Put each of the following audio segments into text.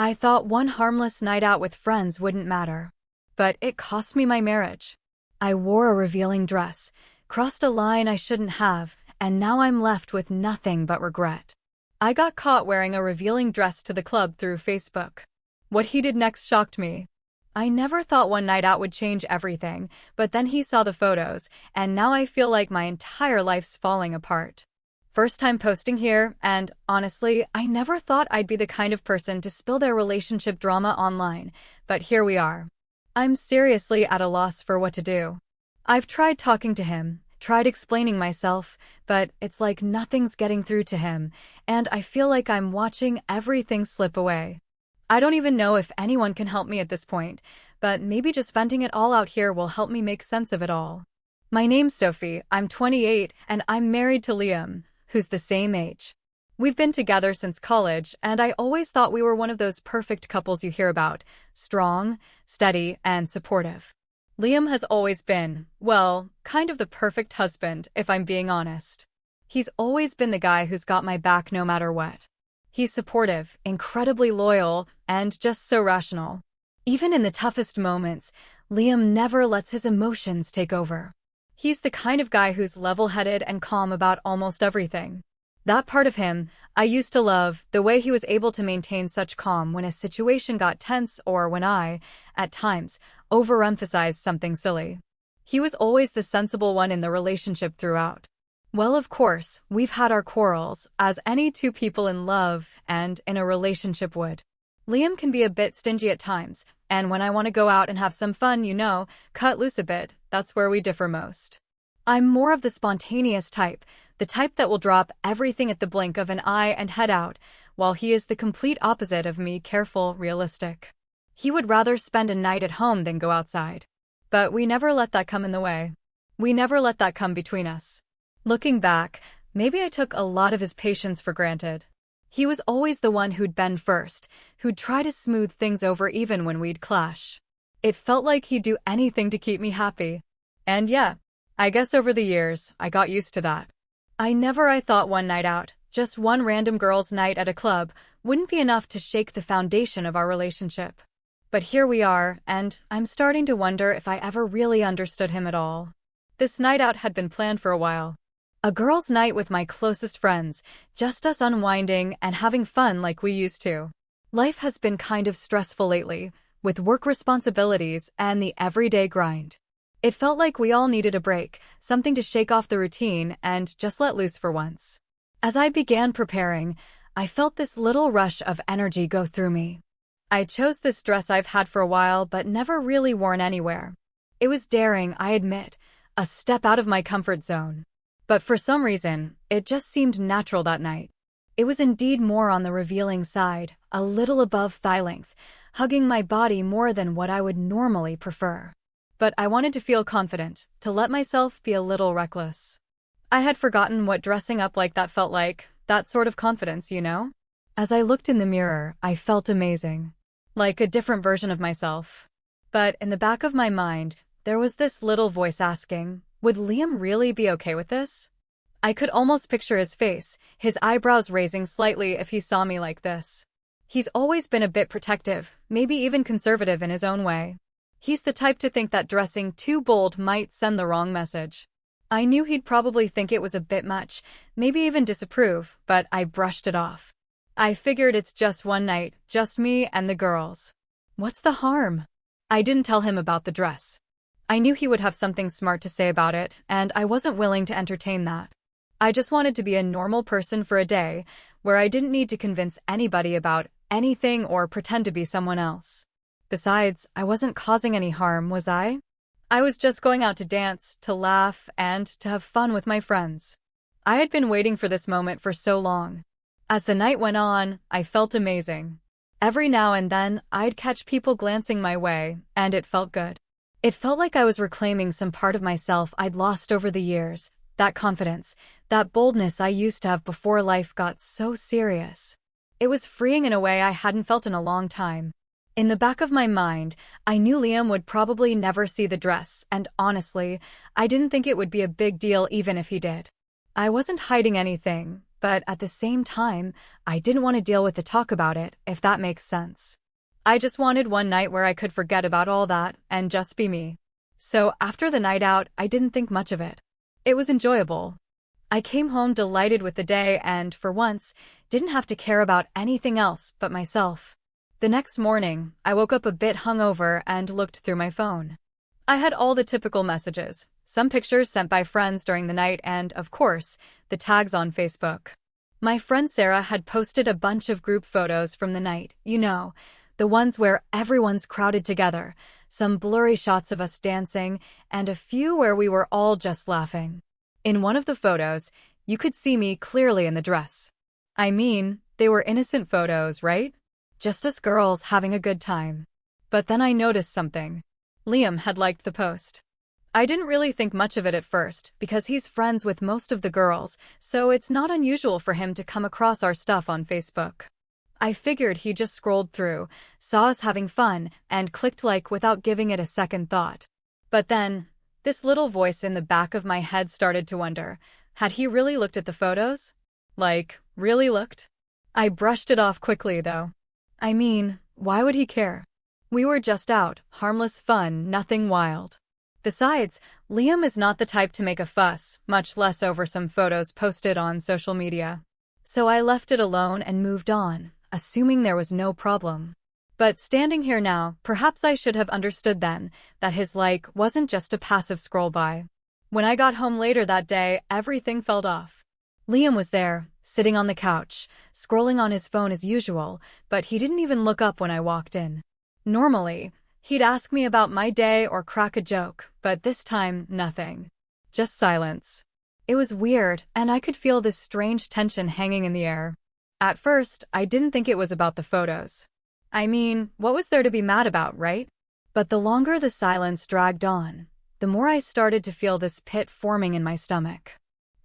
I thought one harmless night out with friends wouldn't matter. But it cost me my marriage. I wore a revealing dress, crossed a line I shouldn't have, and now I'm left with nothing but regret. I got caught wearing a revealing dress to the club through Facebook. What he did next shocked me. I never thought one night out would change everything, but then he saw the photos, and now I feel like my entire life's falling apart. First time posting here, and honestly, I never thought I'd be the kind of person to spill their relationship drama online, but here we are. I'm seriously at a loss for what to do. I've tried talking to him, tried explaining myself, but it's like nothing's getting through to him, and I feel like I'm watching everything slip away. I don't even know if anyone can help me at this point, but maybe just venting it all out here will help me make sense of it all. My name's Sophie, I'm 28, and I'm married to Liam, who's the same age. We've been together since college, and I always thought we were one of those perfect couples you hear about, strong, steady, and supportive. Liam has always been, well, kind of the perfect husband, if I'm being honest. He's always been the guy who's got my back no matter what. He's supportive, incredibly loyal, and just so rational. Even in the toughest moments, Liam never lets his emotions take over. He's the kind of guy who's level-headed and calm about almost everything. That part of him, I used to love, the way he was able to maintain such calm when a situation got tense or when I, at times, overemphasized something silly. He was always the sensible one in the relationship throughout. Well, of course, we've had our quarrels, as any two people in love and in a relationship would. Liam can be a bit stingy at times, and when I want to go out and have some fun, cut loose a bit, that's where we differ most. I'm more of the spontaneous type, the type that will drop everything at the blink of an eye and head out, while he is the complete opposite of me, careful, realistic. He would rather spend a night at home than go outside. But we never let that come in the way. We never let that come between us. Looking back, maybe I took a lot of his patience for granted. He was always the one who'd bend first, who'd try to smooth things over even when we'd clash. It felt like he'd do anything to keep me happy. And yeah, I guess over the years, I got used to that. I thought one night out, just one random girl's night at a club, wouldn't be enough to shake the foundation of our relationship. But here we are, and I'm starting to wonder if I ever really understood him at all. This night out had been planned for a while. A girls' night with my closest friends, just us unwinding and having fun like we used to. Life has been kind of stressful lately, with work responsibilities and the everyday grind. It felt like we all needed a break, something to shake off the routine and just let loose for once. As I began preparing, I felt this little rush of energy go through me. I chose this dress I've had for a while but never really worn anywhere. It was daring, I admit, a step out of my comfort zone. But for some reason, it just seemed natural that night. It was indeed more on the revealing side, a little above thigh length, hugging my body more than what I would normally prefer. But I wanted to feel confident, to let myself be a little reckless. I had forgotten what dressing up like that felt like, that sort of confidence, As I looked in the mirror, I felt amazing. Like a different version of myself. But in the back of my mind, there was this little voice asking, would Liam really be okay with this? I could almost picture his face, his eyebrows raising slightly if he saw me like this. He's always been a bit protective, maybe even conservative in his own way. He's the type to think that dressing too bold might send the wrong message. I knew he'd probably think it was a bit much, maybe even disapprove, but I brushed it off. I figured it's just one night, just me and the girls. What's the harm? I didn't tell him about the dress. I knew he would have something smart to say about it, and I wasn't willing to entertain that. I just wanted to be a normal person for a day, where I didn't need to convince anybody about anything or pretend to be someone else. Besides, I wasn't causing any harm, was I? I was just going out to dance, to laugh, and to have fun with my friends. I had been waiting for this moment for so long. As the night went on, I felt amazing. Every now and then, I'd catch people glancing my way, and it felt good. It felt like I was reclaiming some part of myself I'd lost over the years, that confidence, that boldness I used to have before life got so serious. It was freeing in a way I hadn't felt in a long time. In the back of my mind, I knew Liam would probably never see the dress, and honestly, I didn't think it would be a big deal even if he did. I wasn't hiding anything, But at the same time, I didn't want to deal with the talk about it, if that makes sense. I just wanted one night where I could forget about all that and just be me. So after the night out, I didn't think much of it. It was enjoyable. I came home delighted with the day and, for once, didn't have to care about anything else but myself. The next morning, I woke up a bit hungover and looked through my phone. I had all the typical messages, some pictures sent by friends during the night and, of course, the tags on Facebook. My friend Sarah had posted a bunch of group photos from the night, the ones where everyone's crowded together, some blurry shots of us dancing, and a few where we were all just laughing. In one of the photos, you could see me clearly in the dress. I mean, they were innocent photos, right? Just us girls having a good time. But then I noticed something. Liam had liked the post. I didn't really think much of it at first, because he's friends with most of the girls, so it's not unusual for him to come across our stuff on Facebook. I figured he just scrolled through, saw us having fun, and clicked like without giving it a second thought. But then, this little voice in the back of my head started to wonder, had he really looked at the photos? Like, really looked? I brushed it off quickly, though. I mean, why would he care? We were just out, harmless fun, nothing wild. Besides, Liam is not the type to make a fuss, much less over some photos posted on social media. So I left it alone and moved on, assuming there was no problem. But standing here now, perhaps I should have understood then that his like wasn't just a passive scroll by. When I got home later that day, everything felt off. Liam was there, sitting on the couch, scrolling on his phone as usual, but he didn't even look up when I walked in. Normally, he'd ask me about my day or crack a joke, but this time, nothing. Just silence. It was weird, and I could feel this strange tension hanging in the air. At first, I didn't think it was about the photos. I mean, what was there to be mad about, right? But the longer the silence dragged on, the more I started to feel this pit forming in my stomach.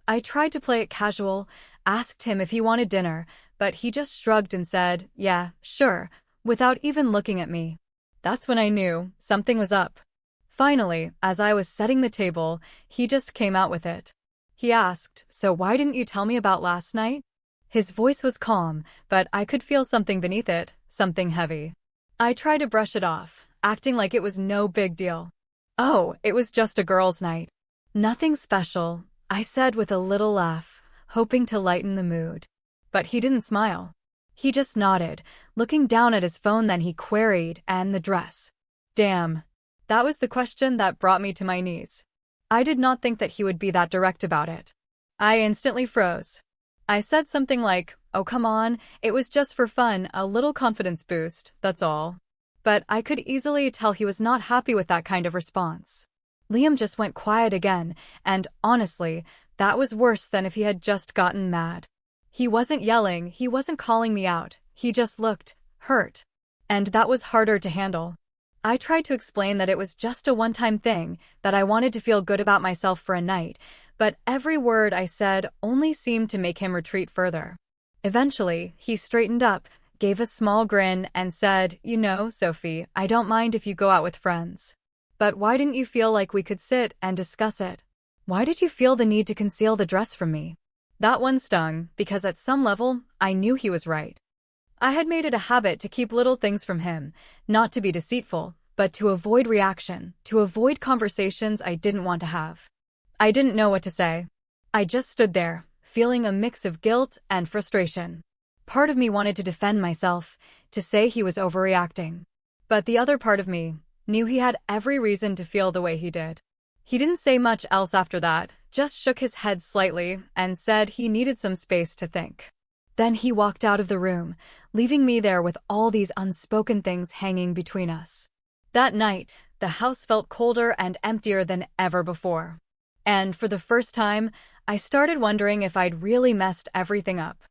I tried to play it casual, asked him if he wanted dinner, but he just shrugged and said, "Yeah, sure," without even looking at me. That's when I knew something was up. Finally, as I was setting the table, he just came out with it. He asked, "So why didn't you tell me about last night?" His voice was calm, but I could feel something beneath it, something heavy. I tried to brush it off, acting like it was no big deal. "Oh, it was just a girls' night. Nothing special," I said with a little laugh, hoping to lighten the mood. But he didn't smile. He just nodded, looking down at his phone. Then he queried, "And the dress?" Damn. That was the question that brought me to my knees. I did not think that he would be that direct about it. I instantly froze. I said something like, "Oh, come on, it was just for fun, a little confidence boost, that's all." But I could easily tell he was not happy with that kind of response. Liam just went quiet again, and honestly, that was worse than if he had just gotten mad. He wasn't yelling, he wasn't calling me out, he just looked hurt. And that was harder to handle. I tried to explain that it was just a one-time thing, that I wanted to feel good about myself for a night, but every word I said only seemed to make him retreat further. Eventually, he straightened up, gave a small grin, and said, "You know, Sophie, I don't mind if you go out with friends. But why didn't you feel like we could sit and discuss it? Why did you feel the need to conceal the dress from me?" That one stung, because at some level, I knew he was right. I had made it a habit to keep little things from him, not to be deceitful, but to avoid reaction, to avoid conversations I didn't want to have. I didn't know what to say. I just stood there, feeling a mix of guilt and frustration. Part of me wanted to defend myself, to say he was overreacting. But the other part of me knew he had every reason to feel the way he did. He didn't say much else after that, just shook his head slightly and said he needed some space to think. Then he walked out of the room, leaving me there with all these unspoken things hanging between us. That night, the house felt colder and emptier than ever before. And for the first time, I started wondering if I'd really messed everything up.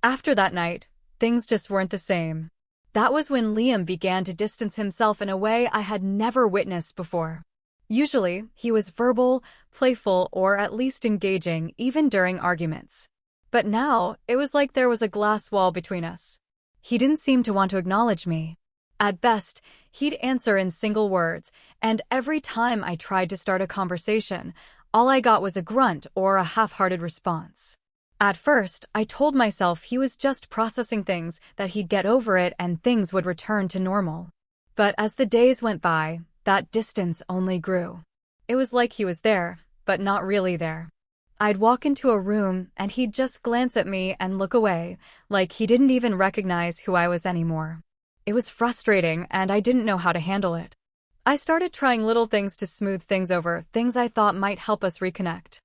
After that night, things just weren't the same. That was when Liam began to distance himself in a way I had never witnessed before. Usually, he was verbal, playful, or at least engaging, even during arguments. But now, it was like there was a glass wall between us. He didn't seem to want to acknowledge me. At best, he'd answer in single words, and every time I tried to start a conversation, all I got was a grunt or a half-hearted response. At first, I told myself he was just processing things, that he'd get over it and things would return to normal. But as the days went by, that distance only grew. It was like he was there, but not really there. I'd walk into a room and he'd just glance at me and look away, like he didn't even recognize who I was anymore. It was frustrating and I didn't know how to handle it. I started trying little things to smooth things over, things I thought might help us reconnect.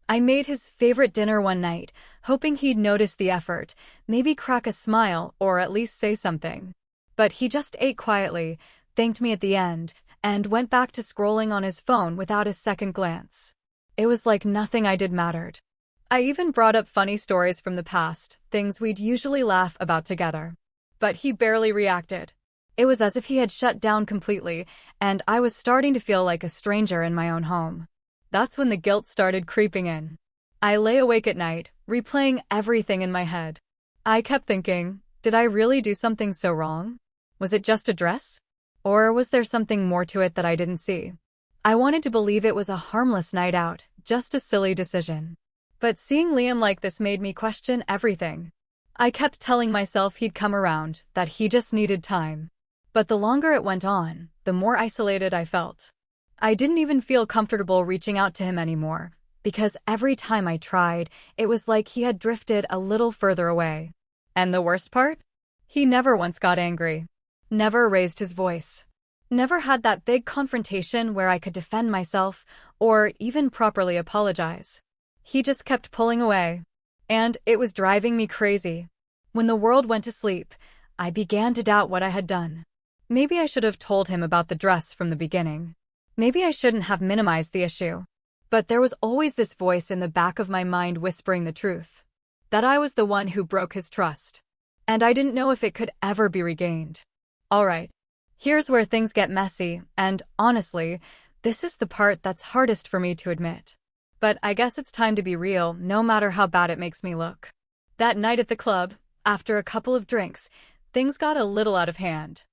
I made his favorite dinner one night, hoping he'd notice the effort, maybe crack a smile or at least say something. But he just ate quietly, thanked me at the end, and went back to scrolling on his phone without a second glance. It was like nothing I did mattered. I even brought up funny stories from the past, things we'd usually laugh about together. But he barely reacted. It was as if he had shut down completely, and I was starting to feel like a stranger in my own home. That's when the guilt started creeping in. I lay awake at night, replaying everything in my head. I kept thinking, did I really do something so wrong? Was it just a dress? Or was there something more to it that I didn't see? I wanted to believe it was a harmless night out, just a silly decision. But seeing Liam like this made me question everything. I kept telling myself he'd come around, that he just needed time. But the longer it went on, the more isolated I felt. I didn't even feel comfortable reaching out to him anymore, because every time I tried, it was like he had drifted a little further away. And the worst part? He never once got angry. Never raised his voice. Never had that big confrontation where I could defend myself, or even properly apologize. He just kept pulling away. And it was driving me crazy. When the world went to sleep, I began to doubt what I had done. Maybe I should have told him about the dress from the beginning. Maybe I shouldn't have minimized the issue. But there was always this voice in the back of my mind whispering the truth. That I was the one who broke his trust. And I didn't know if it could ever be regained. Alright. Here's where things get messy, and honestly, this is the part that's hardest for me to admit. But I guess it's time to be real, no matter how bad it makes me look. That night at the club, after a couple of drinks, things got a little out of hand.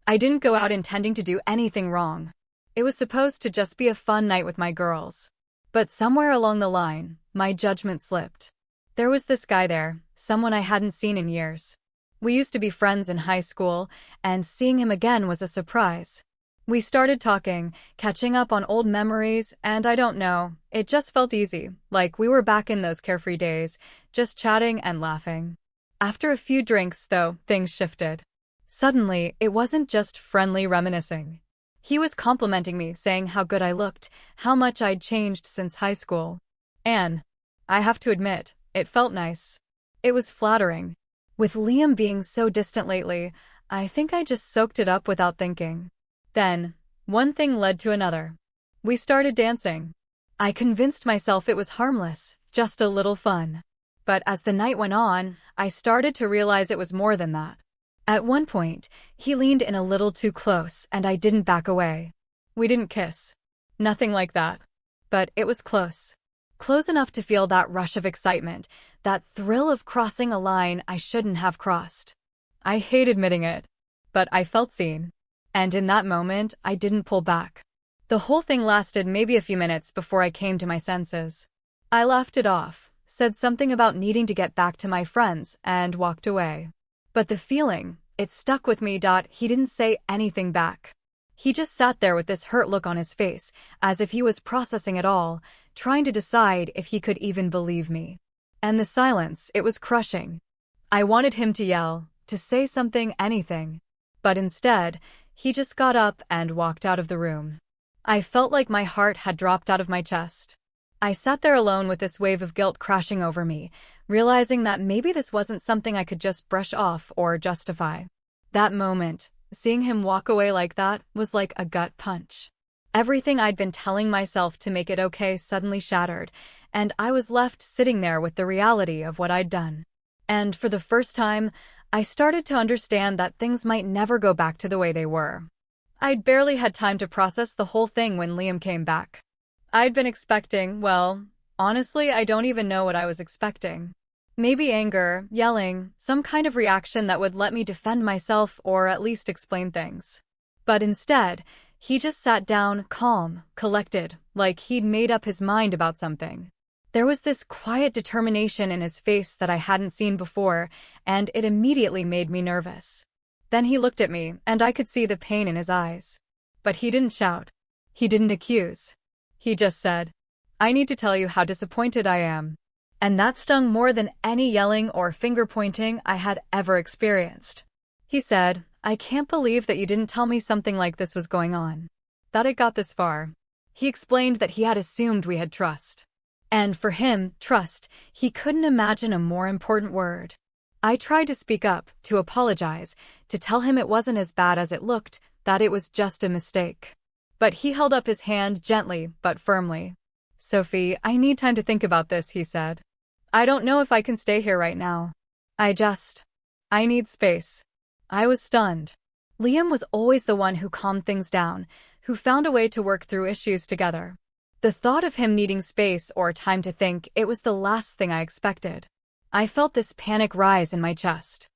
I didn't go out intending to do anything wrong. It was supposed to just be a fun night with my girls. But somewhere along the line, my judgment slipped. There was this guy there, someone I hadn't seen in years. We used to be friends in high school, and seeing him again was a surprise. We started talking, catching up on old memories, and I don't know, it just felt easy, like we were back in those carefree days, just chatting and laughing. After a few drinks, though, things shifted. Suddenly, it wasn't just friendly reminiscing. He was complimenting me, saying how good I looked, how much I'd changed since high school. And I have to admit, it felt nice. It was flattering. With Liam being so distant lately, I think I just soaked it up without thinking. Then, one thing led to another. We started dancing. I convinced myself it was harmless, just a little fun. But as the night went on, I started to realize it was more than that. At one point, he leaned in a little too close and I didn't back away. We didn't kiss. Nothing like that. But it was close. Close enough to feel that rush of excitement, that thrill of crossing a line I shouldn't have crossed. I hate admitting it, but I felt seen. And in that moment, I didn't pull back. The whole thing lasted maybe a few minutes before I came to my senses. I laughed it off, said something about needing to get back to my friends, and walked away. But the feeling, it stuck with me. He didn't say anything back. He just sat there with this hurt look on his face, as if he was processing it all, trying to decide if he could even believe me. And the silence, it was crushing. I wanted him to yell, to say something, anything. But instead, he just got up and walked out of the room. I felt like my heart had dropped out of my chest. I sat there alone with this wave of guilt crashing over me, realizing that maybe this wasn't something I could just brush off or justify. That moment, seeing him walk away like that, was like a gut punch. Everything I'd been telling myself to make it okay suddenly shattered, and I was left sitting there with the reality of what I'd done. And for the first time, I started to understand that things might never go back to the way they were. I'd barely had time to process the whole thing when Liam came back. I'd been expecting, well, honestly, I don't even know what I was expecting. Maybe anger, yelling, some kind of reaction that would let me defend myself or at least explain things. But instead, he just sat down, calm, collected, like he'd made up his mind about something. There was this quiet determination in his face that I hadn't seen before, and it immediately made me nervous. Then he looked at me, and I could see the pain in his eyes. But he didn't shout. He didn't accuse. He just said, "I need to tell you how disappointed I am." And that stung more than any yelling or finger-pointing I had ever experienced. He said, "I can't believe that you didn't tell me something like this was going on. That it got this far." He explained that he had assumed we had trust. And for him, trust, he couldn't imagine a more important word. I tried to speak up, to apologize, to tell him it wasn't as bad as it looked, that it was just a mistake. But he held up his hand gently but firmly. "Sophie, I need time to think about this," he said. "I don't know if I can stay here right now. I need space." I was stunned. Liam was always the one who calmed things down, who found a way to work through issues together. The thought of him needing space or time to think, it was the last thing I expected. I felt this panic rise in my chest.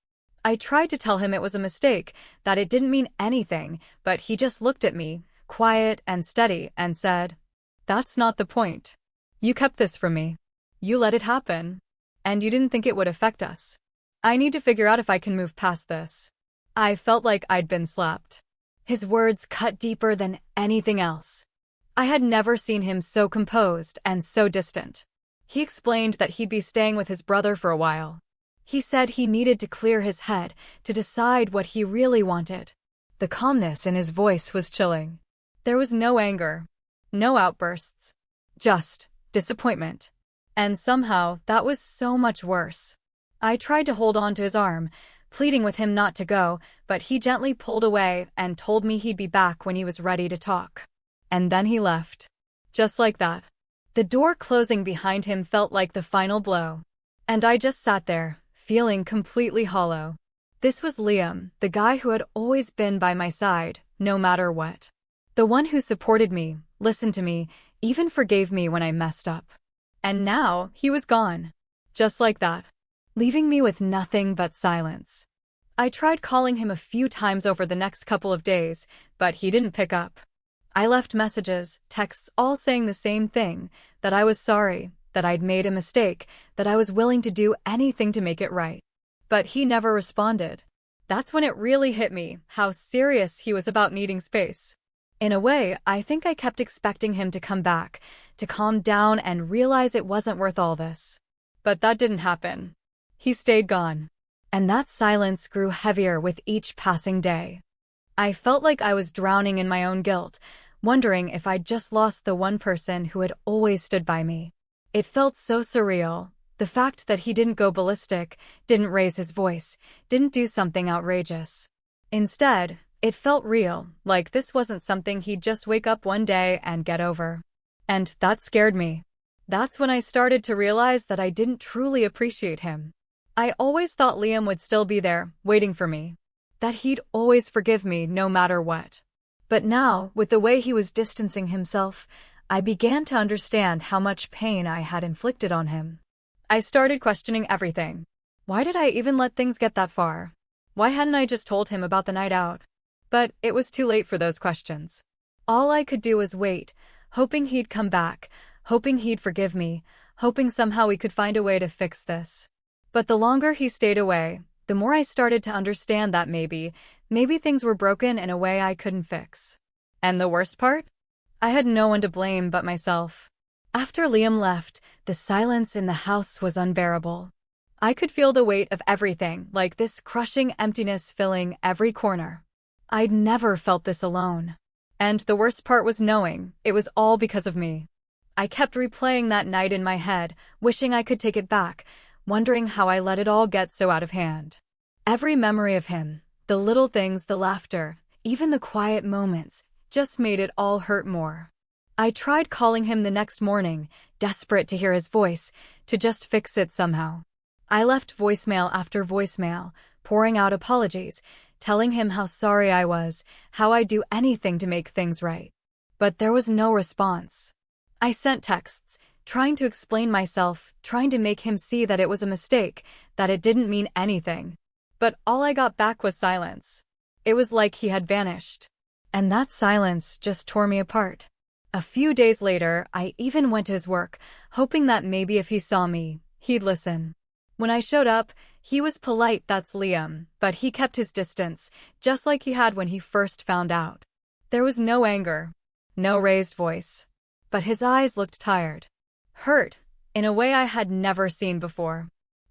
I tried to tell him it was a mistake, that it didn't mean anything, but he just looked at me, quiet and steady, and said, "That's not the point. You kept this from me. You let it happen. And you didn't think it would affect us. I need to figure out if I can move past this." I felt like I'd been slapped. His words cut deeper than anything else. I had never seen him so composed and so distant. He explained that he'd be staying with his brother for a while. He said he needed to clear his head, to decide what he really wanted. The calmness in his voice was chilling. There was no anger, no outbursts, just disappointment. And somehow, that was so much worse. I tried to hold on to his arm, pleading with him not to go, but he gently pulled away and told me he'd be back when he was ready to talk. And then he left. Just like that. The door closing behind him felt like the final blow. And I just sat there, feeling completely hollow. This was Liam, the guy who had always been by my side, no matter what. The one who supported me, listened to me, even forgave me when I messed up. And now, he was gone. Just like that. Leaving me with nothing but silence. I tried calling him a few times over the next couple of days, but he didn't pick up. I left messages, texts, all saying the same thing, that I was sorry, that I'd made a mistake, that I was willing to do anything to make it right. But he never responded. That's when it really hit me, how serious he was about needing space. In a way, I think I kept expecting him to come back, to calm down and realize it wasn't worth all this. But that didn't happen. He stayed gone. And that silence grew heavier with each passing day. I felt like I was drowning in my own guilt, wondering if I'd just lost the one person who had always stood by me. It felt so surreal, the fact that he didn't go ballistic, didn't raise his voice, didn't do something outrageous. Instead, it felt real, like this wasn't something he'd just wake up one day and get over. And that scared me. That's when I started to realize that I didn't truly appreciate him. I always thought Liam would still be there, waiting for me. That he'd always forgive me no matter what. But now, with the way he was distancing himself, I began to understand how much pain I had inflicted on him. I started questioning everything. Why did I even let things get that far? Why hadn't I just told him about the night out? But it was too late for those questions. All I could do was wait, hoping he'd come back, hoping he'd forgive me, hoping somehow we could find a way to fix this. But the longer he stayed away, the more I started to understand that maybe things were broken in a way I couldn't fix. And the worst part? I had no one to blame but myself. After Liam left, the silence in the house was unbearable. I could feel the weight of everything, like this crushing emptiness filling every corner. I'd never felt this alone. And the worst part was knowing it was all because of me. I kept replaying that night in my head, wishing I could take it back, wondering how I let it all get so out of hand. Every memory of him, the little things, the laughter, even the quiet moments, just made it all hurt more. I tried calling him the next morning, desperate to hear his voice, to just fix it somehow. I left voicemail after voicemail, pouring out apologies, telling him how sorry I was, how I'd do anything to make things right. But there was no response. I sent texts, trying to explain myself, trying to make him see that it was a mistake, that it didn't mean anything. But all I got back was silence. It was like he had vanished. And that silence just tore me apart. A few days later, I even went to his work, hoping that maybe if he saw me, he'd listen. When I showed up, he was polite, that's Liam, but he kept his distance, just like he had when he first found out. There was no anger, no raised voice, but his eyes looked tired, hurt, in a way I had never seen before.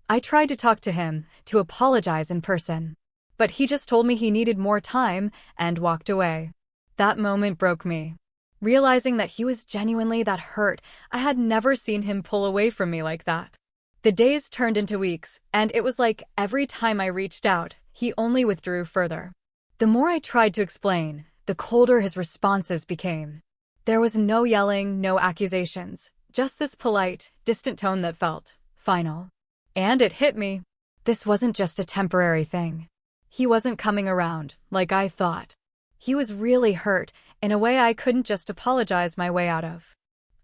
I tried to talk to him, to apologize in person, but he just told me he needed more time and walked away. That moment broke me. Realizing that he was genuinely that hurt, I had never seen him pull away from me like that. The days turned into weeks, and it was like every time I reached out, he only withdrew further. The more I tried to explain, the colder his responses became. There was no yelling, no accusations, just this polite, distant tone that felt final. And it hit me. This wasn't just a temporary thing. He wasn't coming around, like I thought. He was really hurt, in a way I couldn't just apologize my way out of.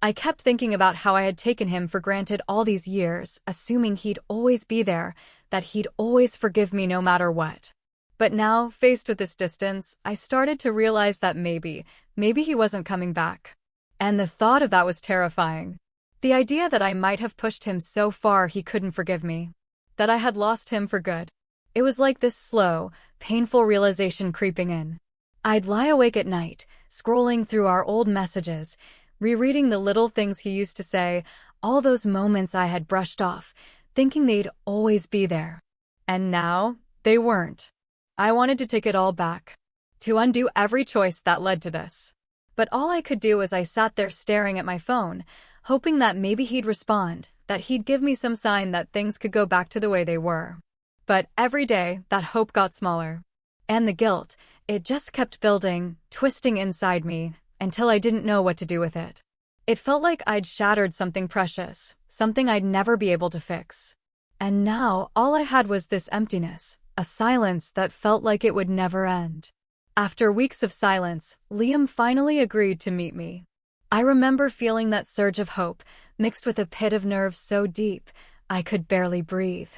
I kept thinking about how I had taken him for granted all these years, assuming he'd always be there, that he'd always forgive me no matter what. But now, faced with this distance, I started to realize that maybe he wasn't coming back. And the thought of that was terrifying. The idea that I might have pushed him so far he couldn't forgive me. That I had lost him for good. It was like this slow, painful realization creeping in. I'd lie awake at night, scrolling through our old messages, rereading the little things he used to say, all those moments I had brushed off, thinking they'd always be there. And now, they weren't. I wanted to take it all back. To undo every choice that led to this. But all I could do was I sat there staring at my phone, hoping that maybe he'd respond, that he'd give me some sign that things could go back to the way they were. But every day, that hope got smaller. And the guilt, it just kept building, twisting inside me, until I didn't know what to do with it. It felt like I'd shattered something precious, something I'd never be able to fix. And now, all I had was this emptiness, a silence that felt like it would never end. After weeks of silence, Liam finally agreed to meet me. I remember feeling that surge of hope, mixed with a pit of nerves so deep, I could barely breathe.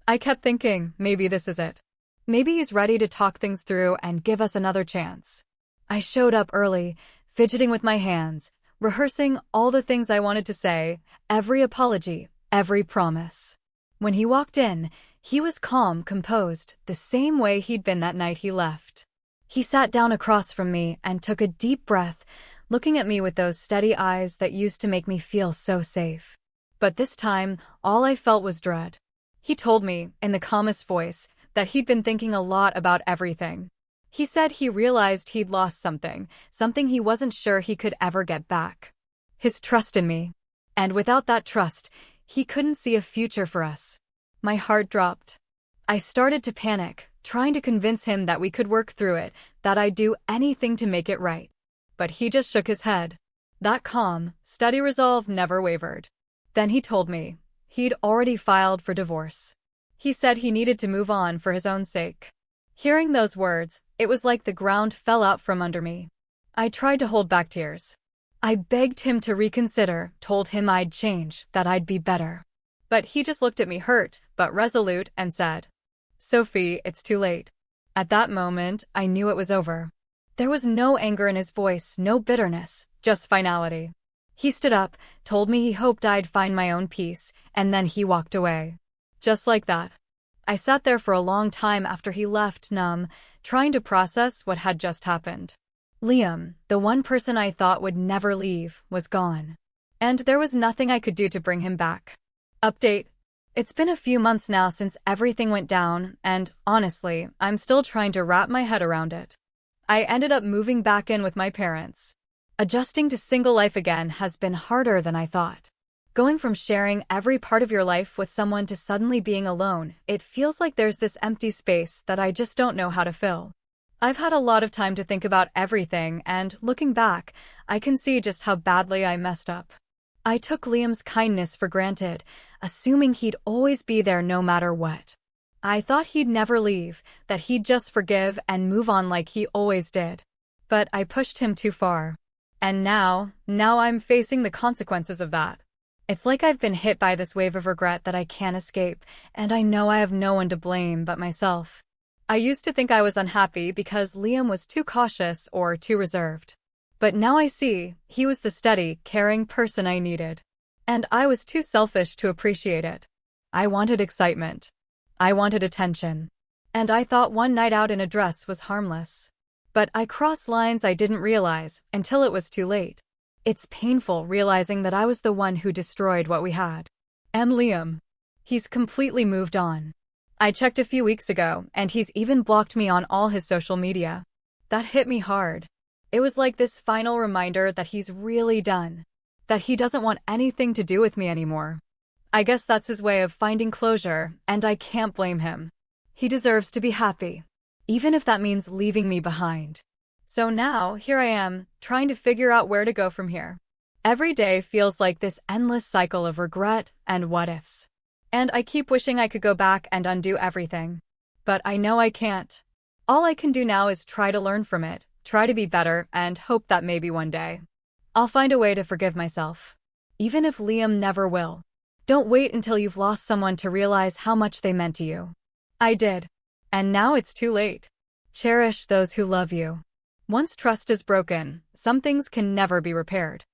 I kept thinking, maybe this is it. Maybe he's ready to talk things through and give us another chance. I showed up early, fidgeting with my hands, rehearsing all the things I wanted to say, every apology, every promise. When he walked in, he was calm, composed, the same way he'd been that night he left. He sat down across from me and took a deep breath, looking at me with those steady eyes that used to make me feel so safe. But this time, all I felt was dread. He told me, in the calmest voice, that he'd been thinking a lot about everything. He said he realized he'd lost something he wasn't sure he could ever get back. His trust in me. And without that trust, he couldn't see a future for us. My heart dropped. I started to panic, trying to convince him that we could work through it, that I'd do anything to make it right. But he just shook his head. That calm, steady resolve never wavered. Then he told me he'd already filed for divorce. He said he needed to move on for his own sake. Hearing those words, it was like the ground fell out from under me. I tried to hold back tears. I begged him to reconsider, told him I'd change, that I'd be better. But he just looked at me hurt, but resolute, and said, "Sophie, it's too late." At that moment, I knew it was over. There was no anger in his voice, no bitterness, just finality. He stood up, told me he hoped I'd find my own peace, and then he walked away. Just like that. I sat there for a long time after he left, numb, trying to process what had just happened. Liam, the one person I thought would never leave, was gone. And there was nothing I could do to bring him back. Update. It's been a few months now since everything went down, and honestly, I'm still trying to wrap my head around it. I ended up moving back in with my parents. Adjusting to single life again has been harder than I thought. Going from sharing every part of your life with someone to suddenly being alone, it feels like there's this empty space that I just don't know how to fill. I've had a lot of time to think about everything, and looking back, I can see just how badly I messed up. I took Liam's kindness for granted, assuming he'd always be there no matter what. I thought he'd never leave, that he'd just forgive and move on like he always did. But I pushed him too far. And now I'm facing the consequences of that. It's like I've been hit by this wave of regret that I can't escape, and I know I have no one to blame but myself. I used to think I was unhappy because Liam was too cautious or too reserved. But now I see, he was the steady, caring person I needed. And I was too selfish to appreciate it. I wanted excitement. I wanted attention. And I thought one night out in a dress was harmless. But I crossed lines I didn't realize until it was too late. It's painful realizing that I was the one who destroyed what we had. And Liam. He's completely moved on. I checked a few weeks ago, and he's even blocked me on all his social media. That hit me hard. It was like this final reminder that he's really done. That he doesn't want anything to do with me anymore. I guess that's his way of finding closure, and I can't blame him. He deserves to be happy, even if that means leaving me behind. So now, here I am, trying to figure out where to go from here. Every day feels like this endless cycle of regret and what-ifs. And I keep wishing I could go back and undo everything. But I know I can't. All I can do now is try to learn from it, try to be better, and hope that maybe one day I'll find a way to forgive myself. Even if Liam never will. Don't wait until you've lost someone to realize how much they meant to you. I did. And now it's too late. Cherish those who love you. Once trust is broken, some things can never be repaired.